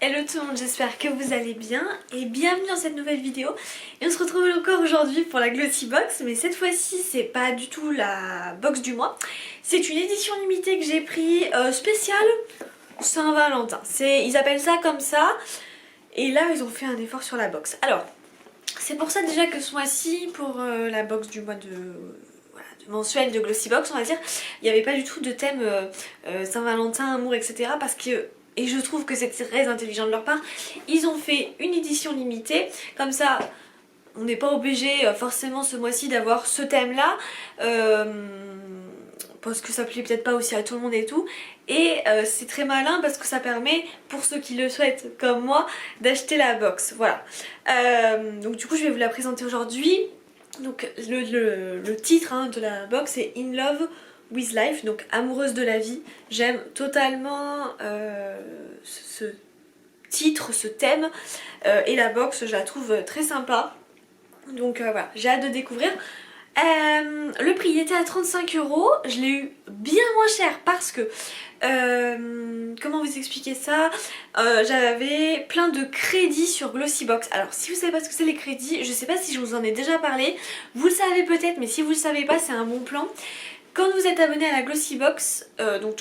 Hello tout le monde, j'espère que vous allez bien et bienvenue dans cette nouvelle vidéo. Et on se retrouve encore aujourd'hui pour la Glossy Box, mais cette fois-ci c'est pas du tout la box du mois. C'est une édition limitée que j'ai pris spéciale Saint-Valentin. Ils appellent ça comme ça et là ils ont fait un effort sur la box. Alors, c'est pour ça déjà que ce mois-ci, pour la box du mois de mensuel de Glossy Box, on va dire, il n'y avait pas du tout de thème Saint-Valentin, amour, etc. Parce que, et je trouve que c'est très intelligent de leur part, ils ont fait une édition limitée, comme ça on n'est pas obligé forcément ce mois-ci d'avoir ce thème là, parce que ça plaît peut-être pas aussi à tout le monde et tout, et c'est très malin parce que ça permet, pour ceux qui le souhaitent comme moi, d'acheter la box, voilà. Donc du coup je vais vous la présenter aujourd'hui. Donc le titre de la box c'est In Love with Life, donc amoureuse de la vie. J'aime totalement ce titre, ce thème, et la box je la trouve très sympa. Donc voilà, j'ai hâte de découvrir. Le prix il était à 35 €, je l'ai eu bien moins cher parce que comment vous expliquer ça, j'avais plein de crédits sur Glossy Box. Alors si vous savez pas ce que c'est les crédits, je sais pas si je vous en ai déjà parlé, vous le savez peut-être, mais si vous le savez pas c'est un bon plan. Quand vous êtes abonné à la Glossy Box, donc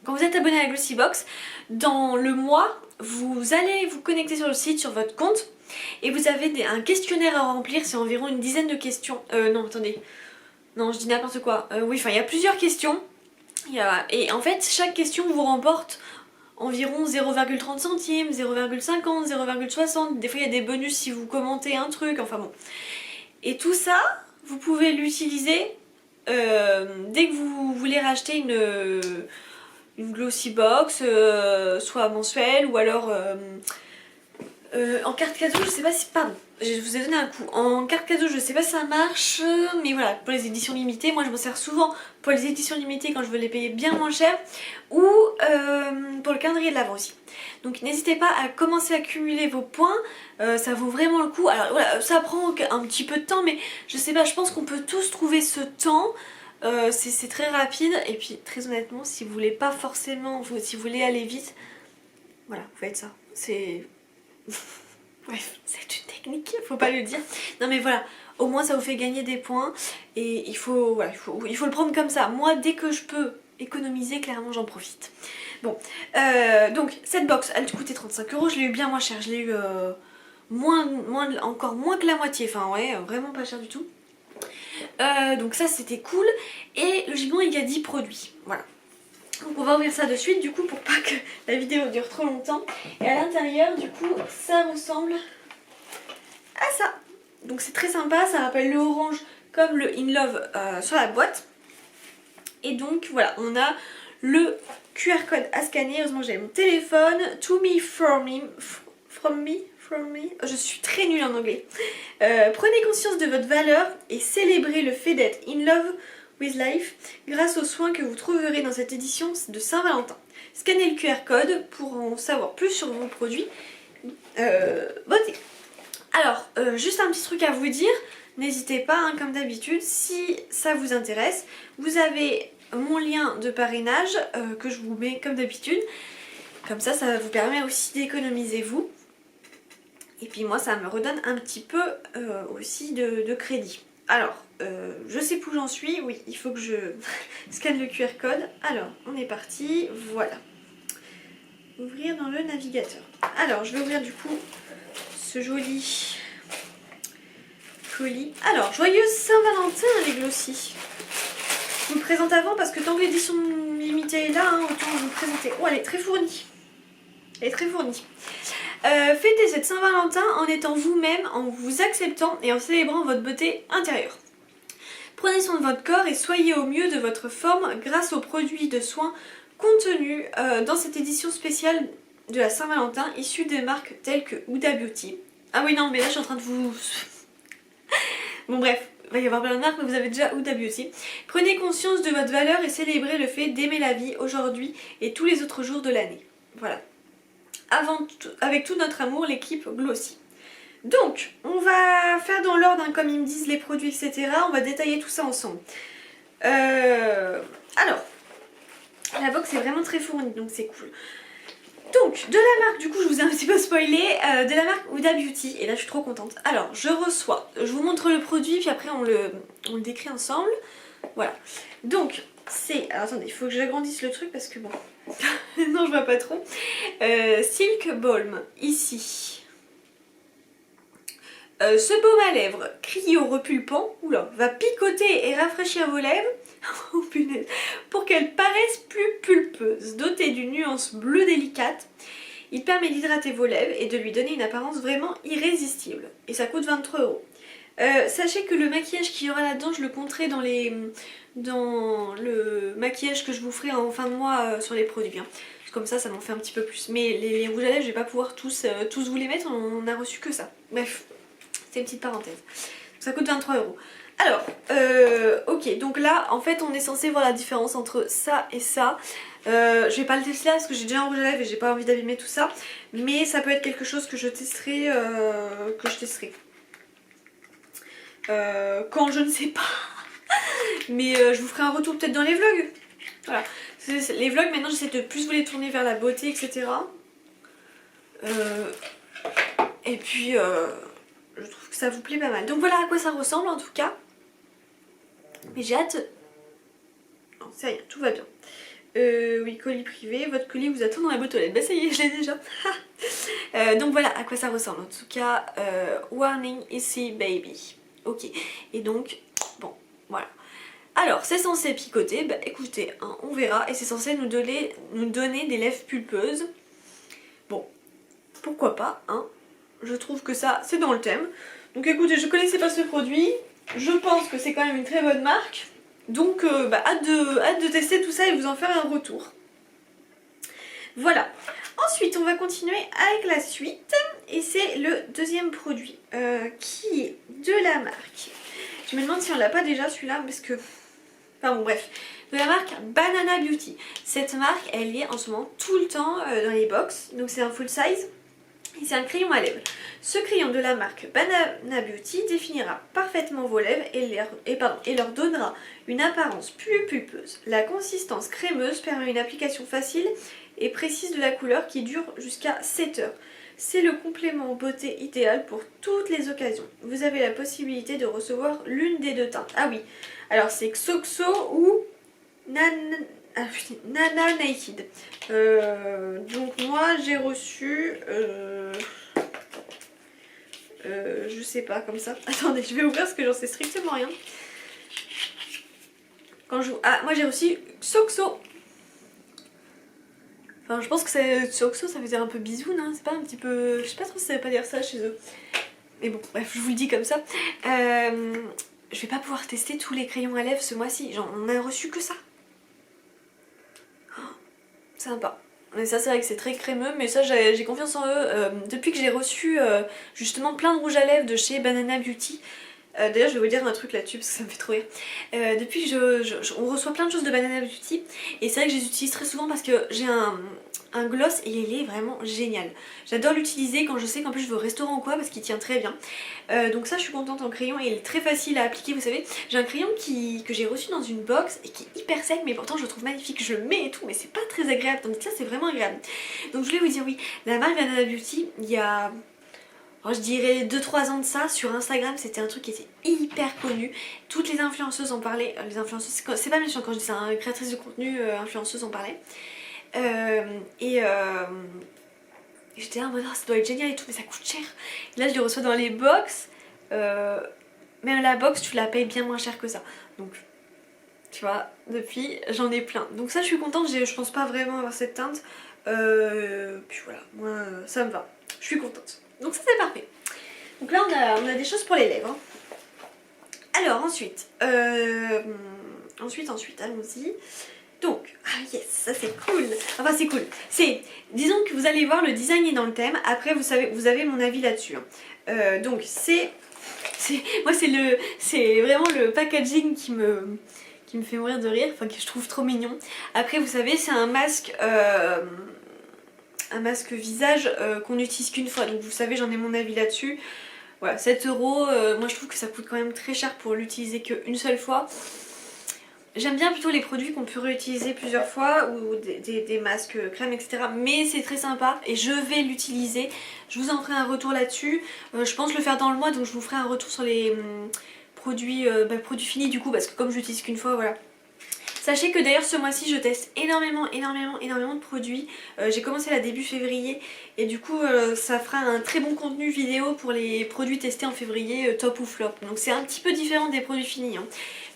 quand vous êtes abonné à la Glossy Box, dans le mois vous allez vous connecter sur le site, sur votre compte, et vous avez un questionnaire à remplir, c'est environ une dizaine de questions. Non attendez, non je dis n'importe quoi, oui enfin il y a plusieurs questions. Et en fait chaque question vous remporte environ 0,30 centimes, 0,50, 0,60, des fois il y a des bonus si vous commentez un truc, enfin bon. Et tout ça, vous pouvez l'utiliser dès que vous voulez racheter une Glossy Box, soit mensuelle ou alors en carte cadeau, je sais pas si... Pardon, je vous ai donné un coup. En carte cadeau, je sais pas si ça marche, mais voilà, pour les éditions limitées, moi je m'en sers souvent pour les éditions limitées quand je veux les payer bien moins cher, ou pour le calendrier de l'Avent aussi. Donc n'hésitez pas à commencer à cumuler vos points, ça vaut vraiment le coup. Alors voilà, ça prend un petit peu de temps, mais je sais pas, je pense qu'on peut tous trouver ce temps. C'est très rapide, et puis très honnêtement, si vous voulez pas forcément, si vous voulez aller vite, voilà, vous faites ça. C'est... Bref, c'est une technique, faut pas le dire. Non mais voilà, au moins ça vous fait gagner des points et il faut le prendre comme ça. Moi, dès que je peux économiser, clairement j'en profite. Bon, donc cette box, elle coûtait 35 €, je l'ai eu bien moins cher, je l'ai eu encore moins que la moitié, enfin ouais, vraiment pas cher du tout. Donc ça c'était cool, et logiquement il y a 10 produits, voilà. Donc on va ouvrir ça de suite du coup pour pas que la vidéo dure trop longtemps. Et à l'intérieur du coup ça ressemble à ça. Donc c'est très sympa, ça rappelle le orange comme le In Love sur la boîte. Et donc voilà, on a le QR code à scanner. Heureusement que j'ai mon téléphone. To me, from me. Je suis très nulle en anglais. Prenez conscience de votre valeur et célébrez le fait d'être in love with life grâce aux soins que vous trouverez dans cette édition de Saint-Valentin. Scannez le QR code pour en savoir plus sur vos produits beauté. Alors, juste un petit truc à vous dire, n'hésitez pas, comme d'habitude, si ça vous intéresse, vous avez mon lien de parrainage que je vous mets comme d'habitude. Comme ça vous permet aussi d'économiser vous. Et puis moi, ça me redonne un petit peu aussi de crédit. Alors, je sais plus où j'en suis. Oui, il faut que je scanne le QR code. Alors, on est parti. Voilà. Ouvrir dans le navigateur. Alors, je vais ouvrir du coup ce joli colis. Alors, joyeuse Saint-Valentin les Glossy. Je vous le présente avant parce que tant que l'édition limitée est là, autant vous le présenter. Oh, elle est très fournie. Elle est très fournie. Fêtez cette Saint-Valentin en étant vous-même, en vous acceptant et en célébrant votre beauté intérieure. Prenez soin de votre corps et soyez au mieux de votre forme grâce aux produits de soins contenus dans cette édition spéciale de la Saint-Valentin, issue des marques telles que Huda Beauty. Ah oui non mais là je suis en train de vous... Bon bref, il va y avoir plein de marques mais vous avez déjà Huda Beauty. Prenez conscience de votre valeur et célébrez le fait d'aimer la vie aujourd'hui et tous les autres jours de l'année. Voilà. Avec tout notre amour, l'équipe Glossy. Donc, on va faire dans l'ordre, comme ils me disent, les produits, etc. On va détailler tout ça ensemble. Alors, la box est vraiment très fournie, donc c'est cool. Donc de la marque, du coup je vous ai un petit peu spoilé, de la marque Huda Beauty, et là je suis trop contente. Alors je reçois, je vous montre le produit puis après on le décrit ensemble. Voilà, donc c'est, alors attendez, il faut que j'agrandisse le truc parce que bon, non je vois pas trop. Silk Balm, ici. Ce baume à lèvres cryo-repulpant, oula, va picoter et rafraîchir vos lèvres oh, punaise, pour qu'elles paraissent plus pulpeuses. Doté d'une nuance bleue délicate, il permet d'hydrater vos lèvres et de lui donner une apparence vraiment irrésistible. Et ça coûte 23 €. Sachez que le maquillage qu'il y aura là-dedans, je le compterai dans le maquillage que je vous ferai en fin de mois sur les produits. Hein. Comme ça m'en fait un petit peu plus. Mais les rouges à lèvres, je vais pas pouvoir tous vous les mettre, on n'a reçu que ça. Bref. C'est une petite parenthèse. Ça coûte 23 €. Alors, ok, donc là, en fait, on est censé voir la différence entre ça et ça. Je vais pas le tester là parce que j'ai déjà un rouge à lèvres et j'ai pas envie d'abîmer tout ça. Mais ça peut être quelque chose que je testerai. Quand je ne sais pas. Mais je vous ferai un retour peut-être dans les vlogs. Voilà. Les vlogs, maintenant, j'essaie de plus vous les tourner vers la beauté, etc. Et puis... je trouve que ça vous plaît pas mal. Donc voilà à quoi ça ressemble en tout cas. Mais j'ai hâte... Non, c'est rien, tout va bien. Oui, colis privé. Votre colis vous attend dans la boîte aux lettres. Bah ça y est, je l'ai déjà. Donc voilà à quoi ça ressemble. En tout cas, warning ici baby. Ok. Et donc, bon, voilà. Alors, c'est censé picoter. Bah écoutez, hein, on verra. Et c'est censé nous donner des lèvres pulpeuses. Bon, pourquoi pas, hein. Je trouve que ça, c'est dans le thème. Donc écoutez, je connaissais pas ce produit. Je pense que c'est quand même une très bonne marque. Donc hâte de tester tout ça et vous en faire un retour. Voilà. Ensuite, on va continuer avec la suite. Et c'est le deuxième produit qui est de la marque. Je me demande si on l'a pas déjà celui-là parce que... Enfin bon, bref. De la marque Banana Beauty. Cette marque, elle est en ce moment tout le temps dans les box. Donc c'est un full size. Et c'est un crayon à lèvres. Ce crayon de la marque Banana Beauty définira parfaitement vos lèvres et leur donnera une apparence plus pulpeuse. La consistance crémeuse permet une application facile et précise de la couleur qui dure jusqu'à 7 heures. C'est le complément beauté idéal pour toutes les occasions. Vous avez la possibilité de recevoir l'une des deux teintes. Ah oui, alors c'est Xoxo ou Nana Naked. Donc moi j'ai reçu je sais pas comme ça. Attendez, je vais ouvrir parce que j'en sais strictement rien. Moi j'ai reçu Xoxo. Enfin je pense que Xoxo ça veut dire un peu bisoun, hein. C'est pas un petit peu... Je sais pas trop si ça veut pas dire ça chez eux. Mais bon, bref, je vous le dis comme ça. Je vais pas pouvoir tester tous les crayons à lèvres ce mois-ci. On a reçu que ça. Sympa. Mais ça c'est vrai que c'est très crémeux, mais ça j'ai confiance en eux. Depuis que j'ai reçu justement plein de rouge à lèvres de chez Banana Beauty. D'ailleurs je vais vous dire un truc là-dessus parce que ça me fait trop rire. Depuis que on reçoit plein de choses de Banana Beauty. Et c'est vrai que je les utilise très souvent parce que j'ai un gloss et il est vraiment génial. J'adore l'utiliser quand je sais qu'en plus je vais au restaurant ou quoi parce qu'il tient très bien. Donc ça je suis contente en crayon et il est très facile à appliquer, vous savez. J'ai un crayon que j'ai reçu dans une box et qui est hyper sec mais pourtant je le trouve magnifique, je le mets et tout mais c'est pas très agréable, tandis que ça c'est vraiment agréable. Donc je voulais vous dire oui, la marque Banana Beauty, il y a... je dirais 2-3 ans de ça, sur Instagram c'était un truc qui était hyper connu. Toutes les influenceuses en parlaient, les influenceuses, c'est pas méchant quand je dis ça, hein, créatrice de contenu, influenceuses en parlaient. J'étais là en mode oh, ça doit être génial et tout mais ça coûte cher. Et là je les reçois dans les box, même la box tu la payes bien moins cher que ça. Donc tu vois, depuis j'en ai plein. Donc ça je suis contente, je pense pas vraiment avoir cette teinte. Puis voilà, moi ça me va, je suis contente. Donc ça c'est parfait. Donc là on a des choses pour les lèvres. Hein. Alors ensuite, allons-y. Donc, ah yes, ça c'est cool. Enfin c'est cool. Disons que vous allez voir, le design est dans le thème. Après vous avez mon avis là-dessus. Hein. Donc moi c'est vraiment le packaging qui me fait mourir de rire, enfin que je trouve trop mignon. Après vous savez c'est un masque visage qu'on n'utilise qu'une fois. Donc vous savez j'en ai mon avis là-dessus. Voilà, 7 €, moi je trouve que ça coûte quand même très cher pour l'utiliser qu'une seule fois. J'aime bien plutôt les produits qu'on peut réutiliser plusieurs fois ou des masques crème etc. Mais c'est très sympa et je vais l'utiliser. Je vous en ferai un retour là-dessus. Je pense le faire dans le mois, donc je vous ferai un retour sur les produits finis du coup, parce que comme je l'utilise qu'une fois, voilà. Sachez que d'ailleurs ce mois-ci je teste énormément de produits. J'ai commencé là début février et du coup ça fera un très bon contenu vidéo pour les produits testés en février, top ou flop. Donc c'est un petit peu différent des produits finis, hein.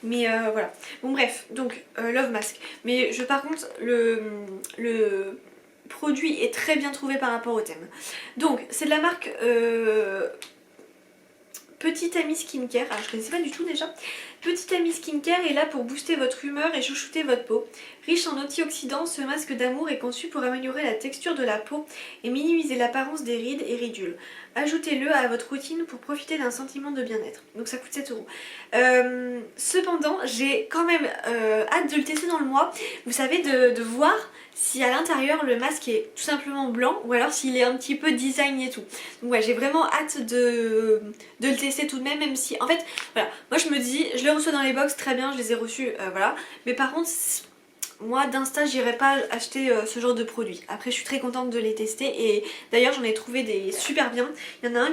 Mais voilà. Bon bref, donc Love Mask. Mais par contre le produit est très bien trouvé par rapport au thème. Donc c'est de la marque Petite Amie Skincare, alors je connaissais pas du tout déjà. Petite Amie Skincare est là pour booster votre humeur et chouchouter votre peau. Riche en antioxydants, ce masque d'amour est conçu pour améliorer la texture de la peau et minimiser l'apparence des rides et ridules. Ajoutez-le à votre routine pour profiter d'un sentiment de bien-être. Donc ça coûte 7 euros. Cependant, j'ai quand même hâte de le tester dans le mois. Vous savez, de voir si à l'intérieur le masque est tout simplement blanc ou alors s'il est un petit peu design et tout. Donc ouais, j'ai vraiment hâte de le tester tout de même, même si en fait, voilà, moi je me dis, je les reçois dans les box, très bien, je les ai reçus, voilà. Mais par contre, moi d'insta, j'irai pas acheter ce genre de produits. Après, je suis très contente de les tester et d'ailleurs j'en ai trouvé des super bien. Il y en a un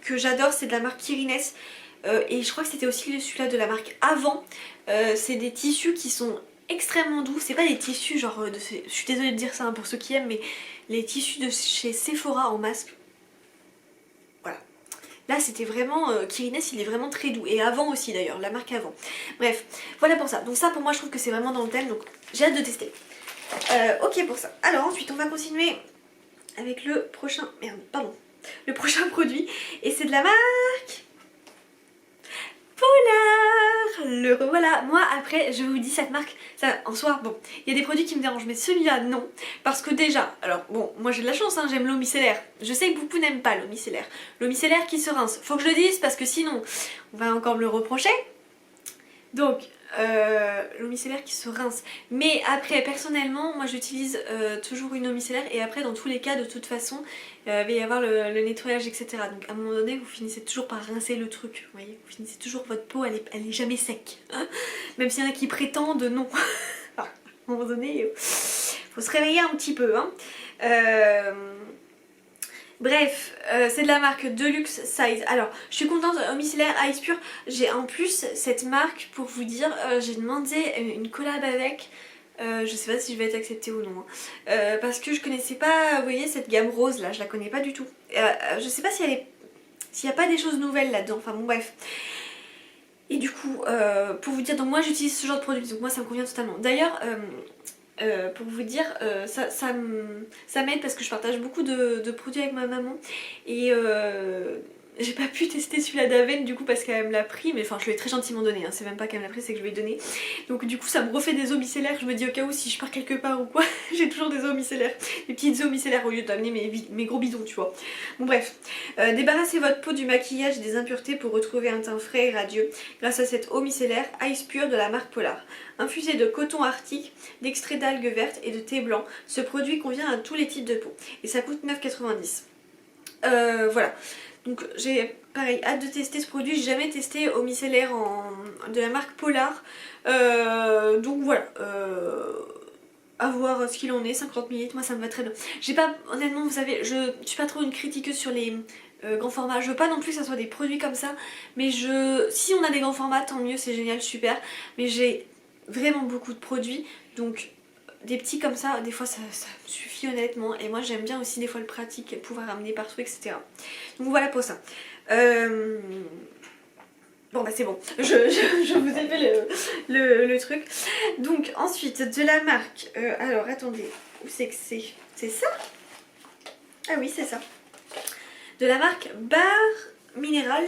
que j'adore, c'est de la marque Kirines. Et je crois que c'était aussi celui-là de la marque Avant. C'est des tissus qui sont extrêmement doux. C'est pas des tissus genre je suis désolée de dire ça hein, pour ceux qui aiment, mais les tissus de chez Sephora en masque. Voilà. Là c'était vraiment, Kirines il est vraiment très doux. Et Avant aussi d'ailleurs, la marque Avant. Bref, voilà pour ça. Donc ça pour moi je trouve que c'est vraiment dans le thème, donc j'ai hâte de tester. Ok pour ça. Alors ensuite on va continuer avec le prochain... Merde, pardon. Le prochain produit. Et c'est de la marque... Polar. Le revoilà. Moi après je vous dis cette marque, ça en soi bon, il y a des produits qui me dérangent mais celui-là non. Parce que déjà, alors bon moi j'ai de la chance hein, j'aime l'eau micellaire. Je sais que beaucoup n'aiment pas l'eau micellaire. L'eau micellaire qui se rince. Faut que je le dise parce que sinon on va encore me le reprocher. Donc l'eau micellaire qui se rince. Mais après personnellement moi j'utilise toujours une eau micellaire et après dans tous les cas de toute façon il va y avoir le nettoyage etc. Donc à un moment donné vous finissez toujours par rincer le truc. Vous voyez, vous finissez toujours, votre peau elle est jamais sec. Hein, même s'il y en a qui prétendent non. À un moment donné faut se réveiller un petit peu. Hein. Bref, c'est de la marque Deluxe Size. Alors, je suis contente, Eau micellaire Ice Pure. J'ai en plus cette marque, pour vous dire, j'ai demandé une collab avec. Je sais pas si je vais être acceptée ou non. Hein. Parce que je connaissais pas, vous voyez, cette gamme rose là, je la connais pas du tout. Je sais pas si elle est... s'il n'y a pas des choses nouvelles là-dedans. Enfin bon, bref. Et du coup, pour vous dire, donc moi j'utilise ce genre de produit, donc moi ça me convient totalement. D'ailleurs, pour vous dire, ça m'aide parce que je partage beaucoup de produits avec ma maman et j'ai pas pu tester celui-là d'Aven du coup parce qu'elle me l'a pris, mais enfin je lui ai très gentiment donné, hein. C'est même pas qu'elle me l'a pris, c'est que je lui ai donné. Donc du coup ça me refait des eaux micellaires, je me dis au cas où si je pars quelque part ou quoi, j'ai toujours des eaux micellaires, des petites eaux micellaires au lieu d'amener mes gros bidons tu vois. Bon bref, débarrassez votre peau du maquillage et des impuretés pour retrouver un teint frais et radieux grâce à cette eau micellaire Ice Pure de la marque Polar. Infusé de coton arctique, d'extrait d'algues vertes et de thé blanc, ce produit convient à tous les types de peau et ça coûte 9,90 €. Voilà, donc j'ai pareil hâte de tester ce produit, j'ai jamais testé eau micellaire de la marque Polar, donc voilà. À voir ce qu'il en est, 50 ml, moi ça me va très bien. J'ai pas, honnêtement vous savez, je suis pas trop une critiqueuse sur les grands formats, je veux pas non plus que ça soit des produits comme ça, mais si on a des grands formats tant mieux, c'est génial, super, mais j'ai vraiment beaucoup de produits, donc des petits comme ça, des fois ça me suffit honnêtement, et moi j'aime bien aussi des fois le pratique, pouvoir ramener partout etc. Donc voilà pour ça. Bon bah c'est bon, je vous ai fait le truc. Donc ensuite de la marque, alors attendez, où c'est que c'est? C'est ça? Ah oui c'est ça. De la marque Bar Minerals,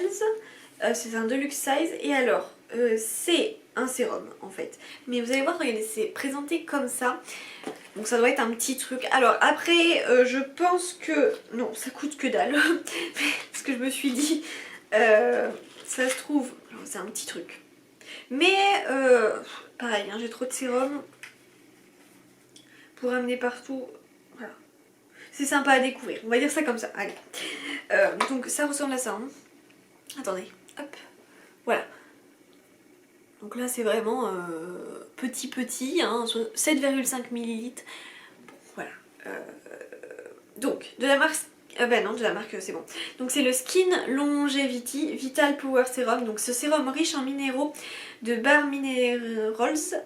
c'est un deluxe size et alors c'est un sérum en fait. Mais vous allez voir, regardez, c'est présenté comme ça. Donc ça doit être un petit truc. Alors après, je pense que... Non, ça coûte que dalle. Parce que je me suis dit, ça se trouve... C'est un petit truc. Mais, pareil, hein, j'ai trop de sérum pour amener partout. Voilà. C'est sympa à découvrir. On va dire ça comme ça. Allez. Donc ça ressemble à ça. Hein. Attendez. Hop. Voilà. Donc là c'est vraiment petit, hein, 7,5 ml. Bon, voilà. Donc de la marque... ben non, de la marque c'est bon. Donc c'est le Skin Longevity Vital Power Serum. Donc ce sérum riche en minéraux de Bare Minerals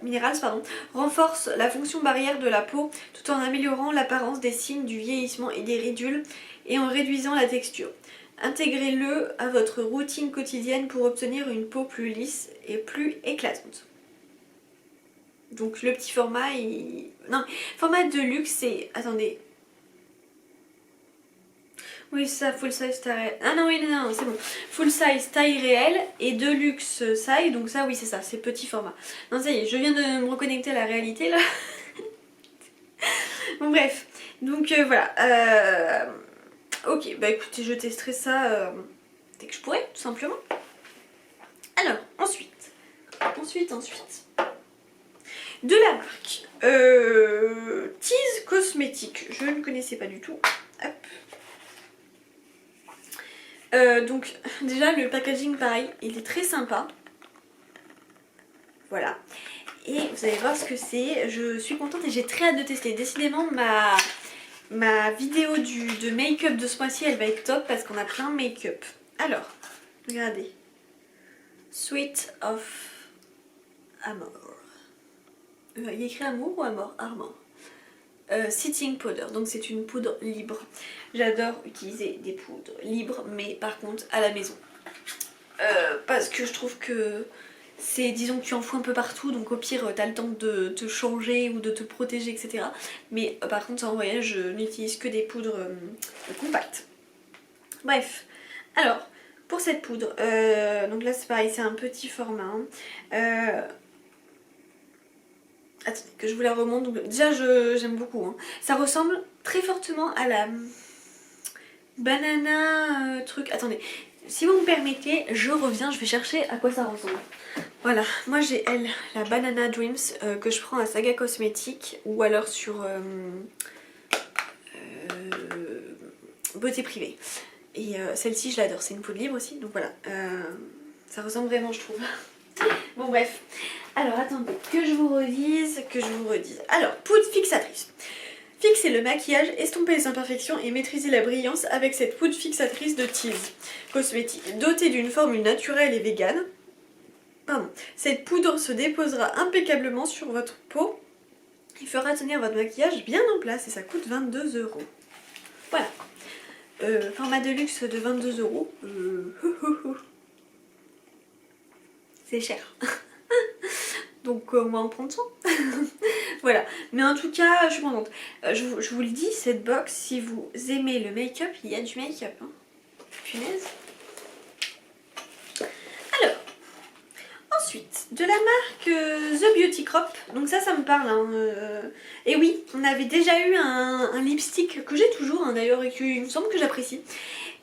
renforce la fonction barrière de la peau tout en améliorant l'apparence des signes du vieillissement et des ridules et en réduisant la texture. Intégrez-le à votre routine quotidienne pour obtenir une peau plus lisse et plus éclatante. Donc le petit format, non, format de luxe c'est... Attendez. Oui c'est ça, full size taille... Ah non oui non, c'est bon. Full size taille réelle et deluxe size, donc ça oui c'est ça, c'est petit format. Non ça y est, je viens de me reconnecter à la réalité là. Bon bref, donc voilà. Ok, bah écoutez, je testerai ça dès que je pourrai, tout simplement. Alors, ensuite. De la marque Tease Cosmétique, je ne connaissais pas du tout. Hop. Donc déjà le packaging pareil, il est très sympa. Voilà. Et vous allez voir ce que c'est. Je suis contente et j'ai très hâte de tester. Décidément ma vidéo de make-up de ce mois-ci elle va être top parce qu'on a plein de make-up. Alors, regardez. Sweet of Amor. Il y a écrit amour ou amor? Armor. Sitting powder, donc c'est une poudre libre. J'adore utiliser des poudres libres, mais par contre à la maison. Parce que je trouve que c'est, disons que tu en fous un peu partout, donc au pire t'as le temps de te changer ou de te protéger, etc. Mais par contre en voyage je n'utilise que des poudres compactes. Bref, alors pour cette poudre, donc là c'est pareil, c'est un petit format. Attendez, que je vous la remonte. Donc, déjà, j'aime beaucoup. Hein. Ça ressemble très fortement à la banana truc. Attendez, si vous me permettez, je reviens, je vais chercher à quoi ça ressemble. Voilà, moi j'ai elle, la Banana Dreams, que je prends à Saga Cosmétique ou alors sur Beauté Privée. Et celle-ci, je l'adore, c'est une poudre libre aussi, donc voilà. Ça ressemble vraiment, je trouve. Bon bref, alors attendez, que je vous redise. Alors, poudre fixatrice. Fixez le maquillage, estompez les imperfections et maîtrisez la brillance avec cette poudre fixatrice de Tease Cosmétique. Dotée d'une formule naturelle et végane, cette poudre se déposera impeccablement sur votre peau et fera tenir votre maquillage bien en place et ça coûte 22 €. Voilà. Format de luxe de 22 €. C'est cher. Donc on va en prendre soin. Voilà. Mais en tout cas, je suis contente. Je vous le dis, cette box, si vous aimez le make-up, il y a du make-up. Hein. Punaise. Alors, ensuite, de la marque The Beauty Crop. Donc ça me parle. Hein. Et oui, on avait déjà eu un lipstick que j'ai toujours, hein, d'ailleurs, et qu'il me semble que j'apprécie.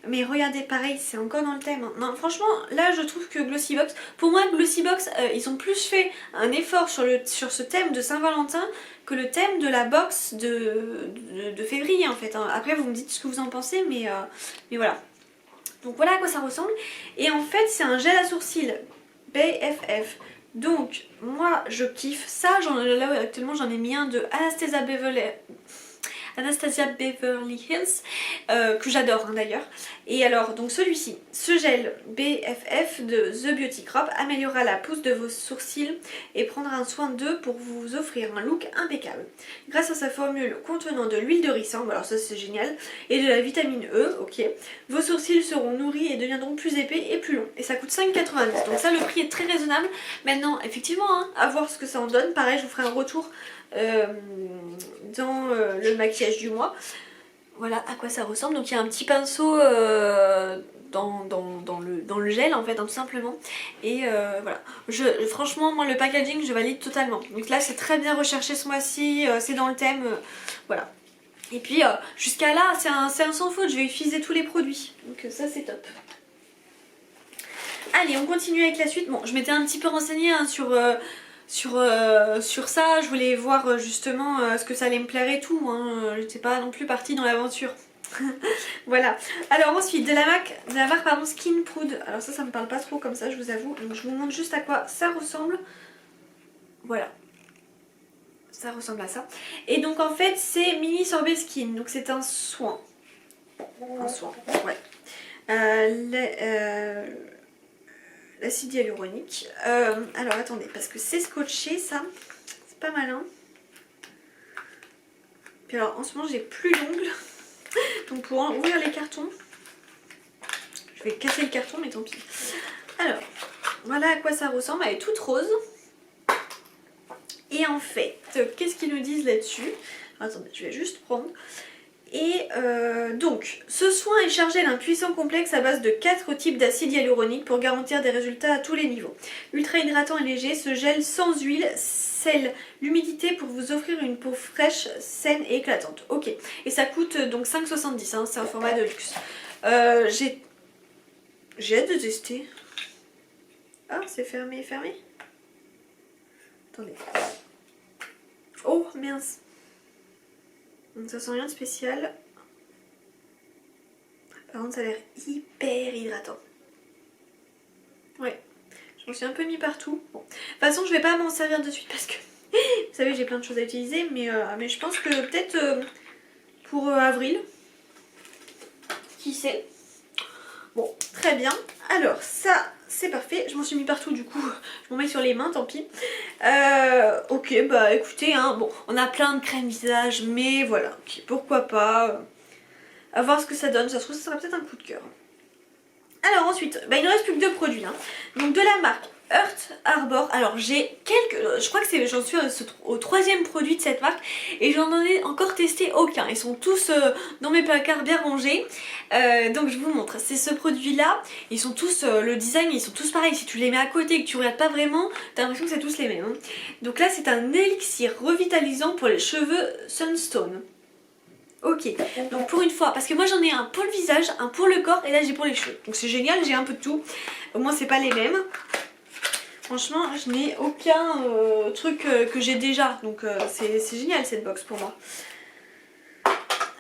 Mais regardez, pareil, c'est encore dans le thème. Non, franchement, là, je trouve que Glossybox... Pour moi, Glossybox, ils ont plus fait un effort sur ce thème de Saint-Valentin que le thème de la box de février, en fait. Hein. Après, vous me dites ce que vous en pensez, mais voilà. Donc voilà à quoi ça ressemble. Et en fait, c'est un gel à sourcils BFF. Donc, moi, je kiffe ça. Là, actuellement, j'en ai mis un de Anastasia Beverly Hills, que j'adore hein, d'ailleurs. Et alors, donc celui-ci, ce gel BFF de The Beauty Crop améliorera la pousse de vos sourcils et prendra un soin d'eux pour vous offrir un look impeccable. Grâce à sa formule contenant de l'huile de ricin, alors ça c'est génial, et de la vitamine E, ok, vos sourcils seront nourris et deviendront plus épais et plus longs. Et ça coûte 5,90 €, donc ça le prix est très raisonnable. Maintenant, effectivement, hein, à voir ce que ça en donne. Pareil, je vous ferai un retour dans le maquillage du mois. Voilà à quoi ça ressemble. Donc il y a un petit pinceau dans le gel en fait, hein, tout simplement. Et voilà. Franchement, moi le packaging je valide totalement. Donc là c'est très bien recherché ce mois-ci, c'est dans le thème, voilà. Et puis jusqu'à là c'est un sans faute, je vais utiliser tous les produits. Donc ça c'est top. Allez, on continue avec la suite. Bon, je m'étais un petit peu renseignée hein, sur ça, je voulais voir justement ce que ça allait me plaire et tout, hein. J'étais pas non plus partie dans l'aventure. Voilà. Alors ensuite, de la marque pardon, Skin Proud. Alors ça me parle pas trop comme ça, je vous avoue. Donc je vous montre juste à quoi ça ressemble. Voilà. Ça ressemble à ça. Et donc en fait, c'est mini sorbet skin. Donc c'est un soin. Un soin, ouais. L'acide hyaluronique. Alors attendez, parce que c'est scotché ça. C'est pas malin. Puis alors en ce moment j'ai plus d'ongles. Donc pour ouvrir les cartons, je vais casser le carton mais tant pis. Alors voilà à quoi ça ressemble, elle est toute rose. Et en fait, qu'est-ce qu'ils nous disent là-dessus? Attendez, je vais juste prendre. Et donc, ce soin est chargé d'un puissant complexe à base de 4 types d'acide hyaluronique pour garantir des résultats à tous les niveaux. Ultra hydratant et léger, ce gel sans huile scelle l'humidité pour vous offrir une peau fraîche, saine et éclatante. Ok, et ça coûte donc 5,70 hein, c'est un format de luxe. J'ai hâte de tester. Ah, c'est fermé. Attendez. Oh, mince. Donc ça sent rien de spécial. Par contre ça a l'air hyper hydratant. Ouais. Je m'en suis un peu mis partout. Bon. De toute façon je vais pas m'en servir de suite parce que vous savez j'ai plein de choses à utiliser. Mais je pense que peut-être pour avril. Qui sait. Bon, très bien. Alors ça c'est parfait. Je m'en suis mis partout du coup. Je m'en mets sur les mains, tant pis. Ok, bah écoutez, hein, bon, on a plein de crèmes visage, mais voilà, okay, pourquoi pas. À voir ce que ça donne, ça se trouve ça sera peut-être un coup de cœur. Alors ensuite, bah, il ne reste plus que 2 produits. Hein. Donc de la marque Earth Harbor. Alors j'ai quelques, je crois que j'en suis au 3e produit de cette marque et j'en ai encore testé aucun. Ils sont tous dans mes placards bien rangés. Donc je vous montre, c'est ce produit là. Ils sont tous, le design ils sont tous pareils. Si tu les mets à côté et que tu regardes pas vraiment, t'as l'impression que c'est tous les mêmes. Hein. Donc là c'est un élixir revitalisant pour les cheveux Sunstone. Ok, donc pour une fois, parce que moi j'en ai un pour le visage, un pour le corps et là j'ai pour les cheveux. Donc c'est génial, j'ai un peu de tout. Au moins c'est pas les mêmes. Franchement, je n'ai aucun truc que j'ai déjà. Donc c'est génial cette box pour moi.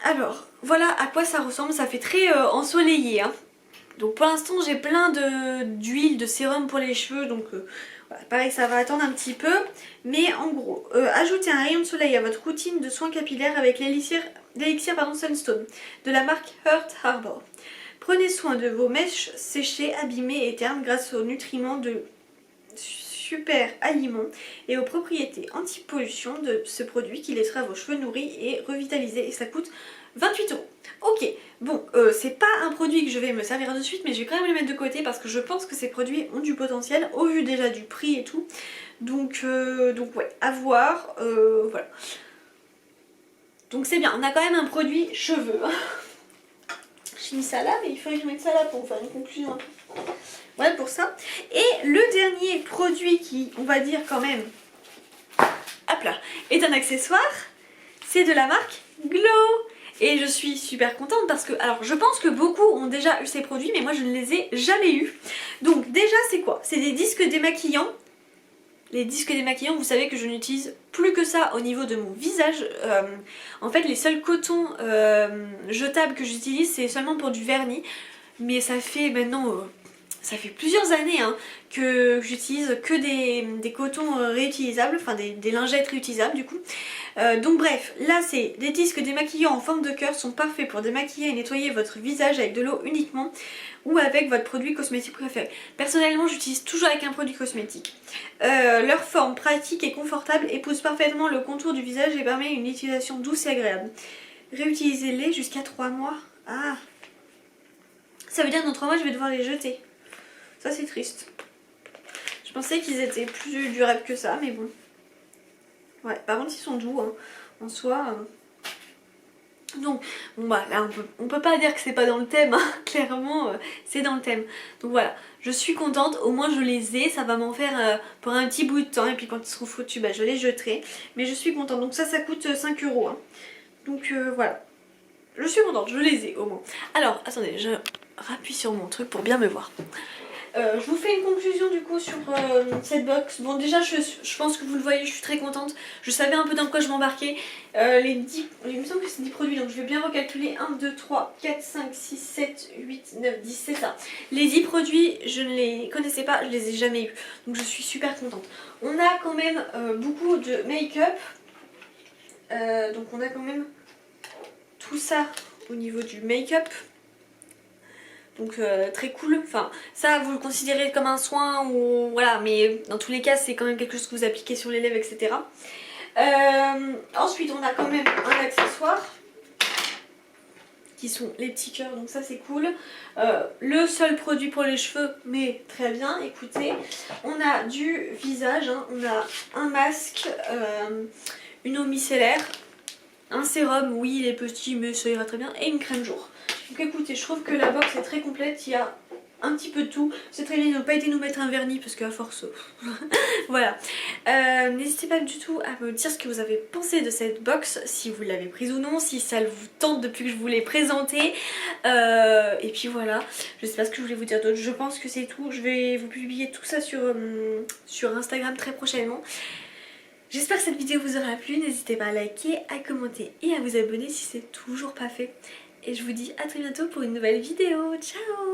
Alors, voilà à quoi ça ressemble. Ça fait très ensoleillé. Hein. Donc pour l'instant j'ai plein d'huile, de sérum pour les cheveux. Donc voilà, pareil ça va attendre un petit peu. Mais en gros, ajoutez un rayon de soleil à votre routine de soins capillaires avec l'élixir Sunstone de la marque Earth Harbor. Prenez soin de vos mèches séchées, abîmées et ternes grâce aux nutriments de super aliments et aux propriétés anti-pollution de ce produit qui laissera vos cheveux nourris et revitalisés et ça coûte 28 €. Ok, bon, c'est pas un produit que je vais me servir de suite mais je vais quand même le mettre de côté parce que je pense que ces produits ont du potentiel au vu déjà du prix et tout. Donc ouais, à voir, voilà. Donc c'est bien, on a quand même un produit cheveux. J'ai mis ça là mais il faudrait que je mette ça là pour faire une conclusion. Voilà pour ça. Et le dernier produit qui, on va dire quand même, hop là, est un accessoire, c'est de la marque Glow. Et je suis super contente parce que, alors je pense que beaucoup ont déjà eu ces produits, mais moi je ne les ai jamais eus. Donc déjà c'est quoi? C'est des disques démaquillants. Les disques démaquillants, vous savez que je n'utilise plus que ça au niveau de mon visage. En fait les seuls cotons jetables que j'utilise c'est seulement pour du vernis. Mais ça fait maintenant... ça fait plusieurs années hein, que j'utilise que des cotons réutilisables, enfin des lingettes réutilisables du coup. Donc bref, là c'est des disques démaquillants en forme de cœur sont parfaits pour démaquiller et nettoyer votre visage avec de l'eau uniquement ou avec votre produit cosmétique préféré. Personnellement j'utilise toujours avec un produit cosmétique. Leur forme pratique et confortable épouse parfaitement le contour du visage et permet une utilisation douce et agréable. Réutilisez-les jusqu'à 3 mois. Ah, ça veut dire que dans 3 mois je vais devoir les jeter. Ça c'est triste. Je pensais qu'ils étaient plus durables que ça, mais bon. Ouais, par contre ils sont doux, hein, en soi. Donc, bon bah là on peut pas dire que c'est pas dans le thème, hein. Clairement c'est dans le thème. Donc voilà, je suis contente, au moins je les ai, ça va m'en faire pour un petit bout de temps. Et puis quand ils seront foutus, bah, je les jeterai. Mais je suis contente, donc ça coûte 5 €. Hein. Donc voilà, je suis contente, je les ai au moins. Alors, attendez, je rappuie sur mon truc pour bien me voir. Je vous fais une conclusion du coup sur cette box. Bon déjà je pense que vous le voyez, je suis très contente. Je savais un peu dans quoi je m'embarquais. Il me semble que c'est 10 produits, donc je vais bien recalculer. 1, 2, 3, 4, 5, 6, 7, 8, 9, 10, c'est ça. Les 10 produits, je ne les connaissais pas, je les ai jamais eus. Donc je suis super contente. On a quand même beaucoup de make-up. Donc on a quand même tout ça au niveau du make-up. Donc très cool, enfin ça vous le considérez comme un soin ou voilà, mais dans tous les cas c'est quand même quelque chose que vous appliquez sur les lèvres, etc. Ensuite on a quand même un accessoire qui sont les petits cœurs, donc ça c'est cool. Le seul produit pour les cheveux, mais très bien, écoutez. On a du visage, hein, on a un masque, une eau micellaire, un sérum, oui il est petit mais ça ira très bien, et une crème jour. Donc écoutez, je trouve que la box est très complète, il y a un petit peu de tout. C'est très bien, ils n'ont pas été nous mettre un vernis parce qu'à force... voilà. N'hésitez pas du tout à me dire ce que vous avez pensé de cette box, si vous l'avez prise ou non, si ça vous tente depuis que je vous l'ai présentée. Et puis voilà, je sais pas ce que je voulais vous dire d'autre, je pense que c'est tout. Je vais vous publier tout ça sur Instagram très prochainement. J'espère que cette vidéo vous aura plu, n'hésitez pas à liker, à commenter et à vous abonner si c'est toujours pas fait. Et je vous dis à très bientôt pour une nouvelle vidéo. Ciao!